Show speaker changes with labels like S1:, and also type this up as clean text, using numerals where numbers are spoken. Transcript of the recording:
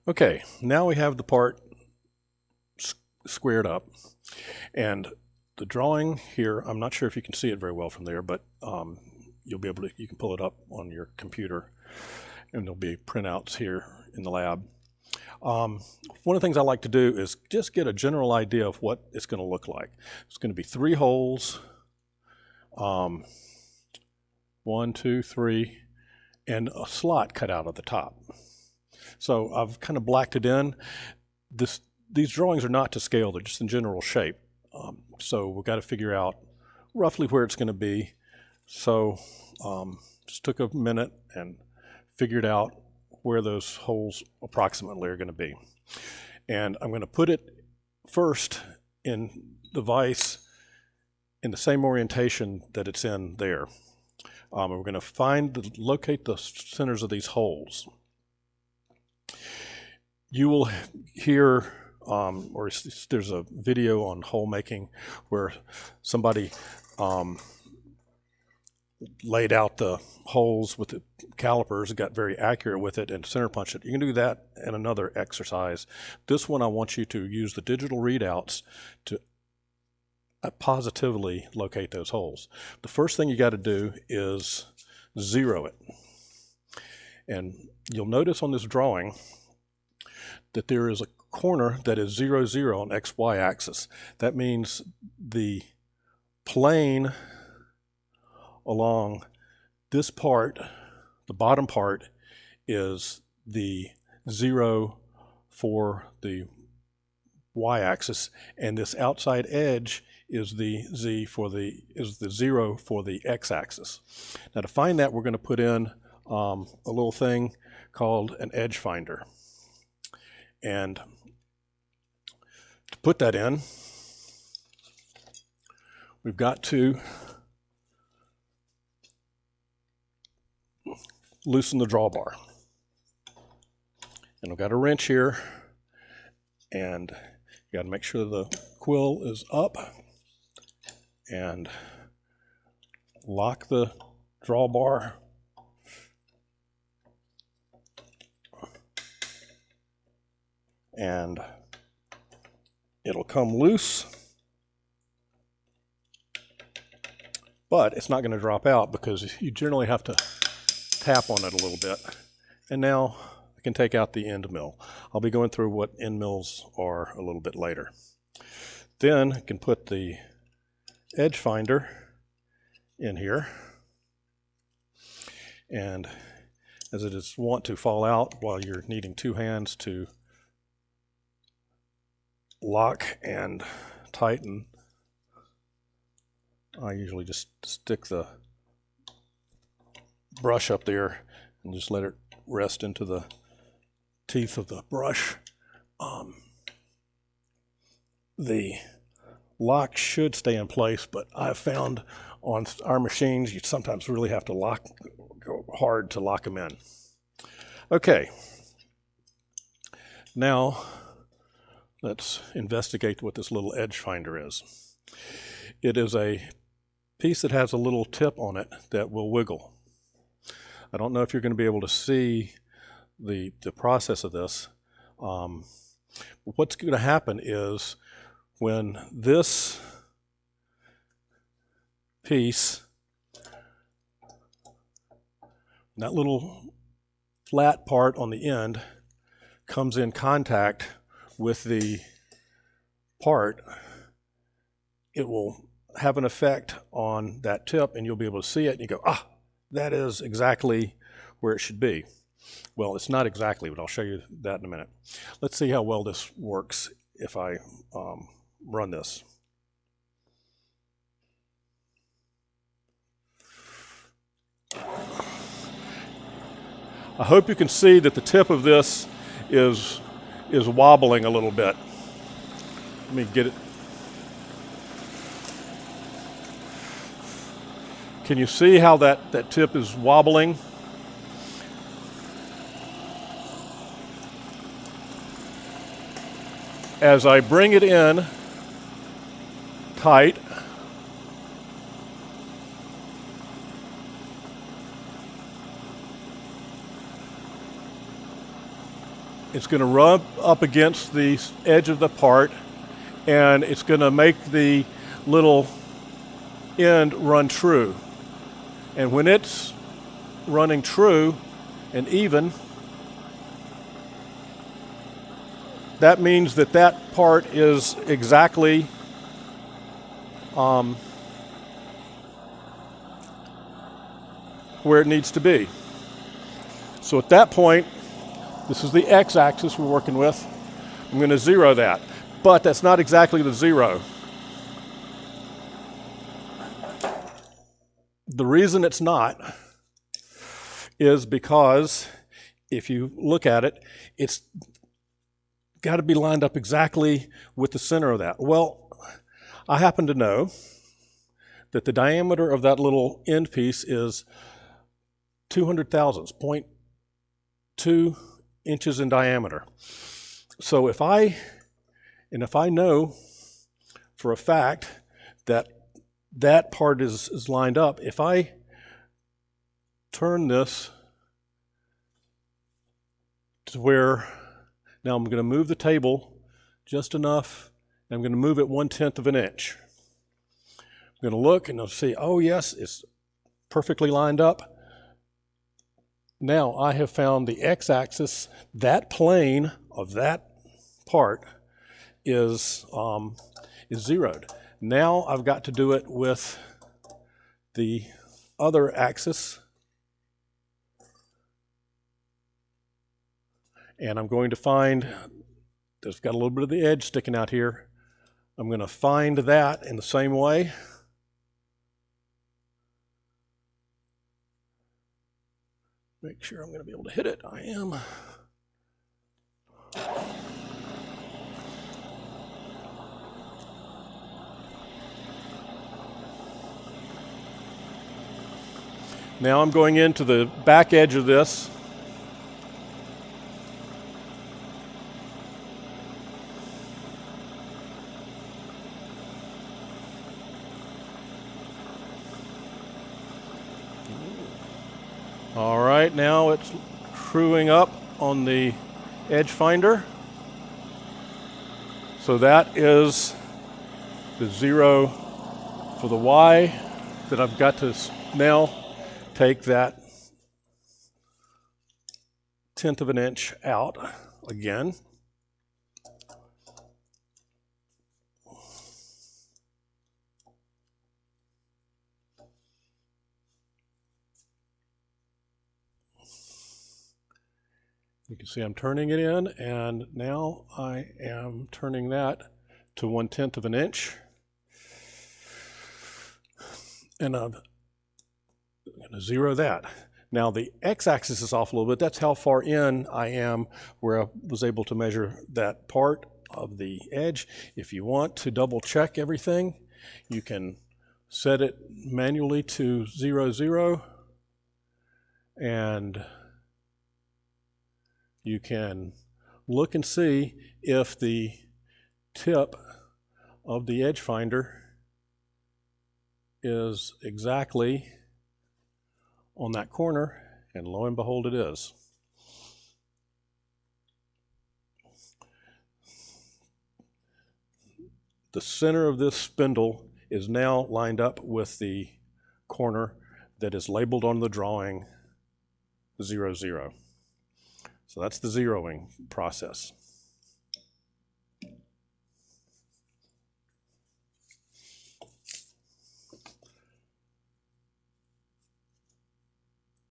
S1: Okay, now we have the part squared up, and the drawing here, I'm not sure if you can see it very well from there, but you'll be able to, you can pull it up on your computer, and there'll be printouts here in the lab. One of the things I like to do is just get a general idea of what it's going to look like. It's going to be 3 holes, 1, 2, 3, and a slot cut out of the top. So I've kind of blacked it in. These drawings are not to scale, they're just in general shape. So we've got to figure out roughly where it's going to be. So just took a minute and figured out where those holes approximately are going to be. And I'm going to put it first in the vise in the same orientation that it's in there. We're going to locate the centers of these holes. You will hear, or there's a video on hole making where somebody laid out the holes with the calipers, got very accurate with it, and center punched it. You can do that in another exercise. This one I want you to use the digital readouts to positively locate those holes. The first thing you got to do is zero it. And you'll notice on this drawing that there is a corner that is 0, 0 on XY axis. That means the plane along this part, the bottom part, is the 0 for the y-axis, and this outside edge is the 0 for the x-axis. Now to find that, we're going to put in a little thing called an edge finder. And to put that in, we've got to loosen the drawbar. And I've got a wrench here, and you got to make sure the quill is up and lock the drawbar. And it'll come loose, but it's not going to drop out because you generally have to tap on it a little bit. And now I can take out the end mill. I'll be going through what end mills are a little bit later. Then I can put the edge finder in here, and as it is wont to fall out while you're needing 2 hands to lock and tighten, I usually just stick the brush up there and just let it rest into the teeth of the brush. The lock should stay in place, but I've found on our machines you sometimes really have to go hard to lock them in. Okay, now let's investigate what this little edge finder is. It is a piece that has a little tip on it that will wiggle. I don't know if you're going to be able to see the process of this. What's going to happen is when this piece, that little flat part on the end, comes in contact with the part, it will have an effect on that tip, and you'll be able to see it, and you go, ah, that is exactly where it should be. Well, it's not exactly, but I'll show you that in a minute. Let's see how well this works if I run this. I hope you can see that the tip of this is wobbling a little bit. Let me get it. Can you see how that tip is wobbling? As I bring it in tight, It's going to rub up against the edge of the part, and it's going to make the little end run true. And when it's running true and even, that means that that part is exactly where it needs to be. So at that point, this is the x-axis we're working with. I'm going to zero that, but that's not exactly the zero. The reason it's not is because if you look at it, it's got to be lined up exactly with the center of that. Well, I happen to know that the diameter of that little end piece is 200 thousandths, 0.2 inches in diameter. So if I know for a fact that that part is lined up, if I turn this to where, now I'm going to move the table just enough, and I'm going to move it 1/10 of an inch. I'm going to look and I'll see, oh yes, it's perfectly lined up. Now I have found the x-axis, that plane of that part is zeroed. Now I've got to do it with the other axis, and I'm going to find, there's got a little bit of the edge sticking out here. I'm going to find that in the same way. Make sure I'm going to be able to hit it. I am. Now I'm going into the back edge of this. All right, now it's screwing up on the edge finder. So that is the zero for the Y that I've got to now take that 1/10 of an inch out again. You can see I'm turning it in, and now I am turning that to 1/10 of an inch. And I'm going to zero that. Now the x-axis is off a little bit. That's how far in I am where I was able to measure that part of the edge. If you want to double check everything, you can set it manually to 0, 0, and you can look and see if the tip of the edge finder is exactly on that corner, and lo and behold, it is. The center of this spindle is now lined up with the corner that is labeled on the drawing 0, 0. So that's the zeroing process.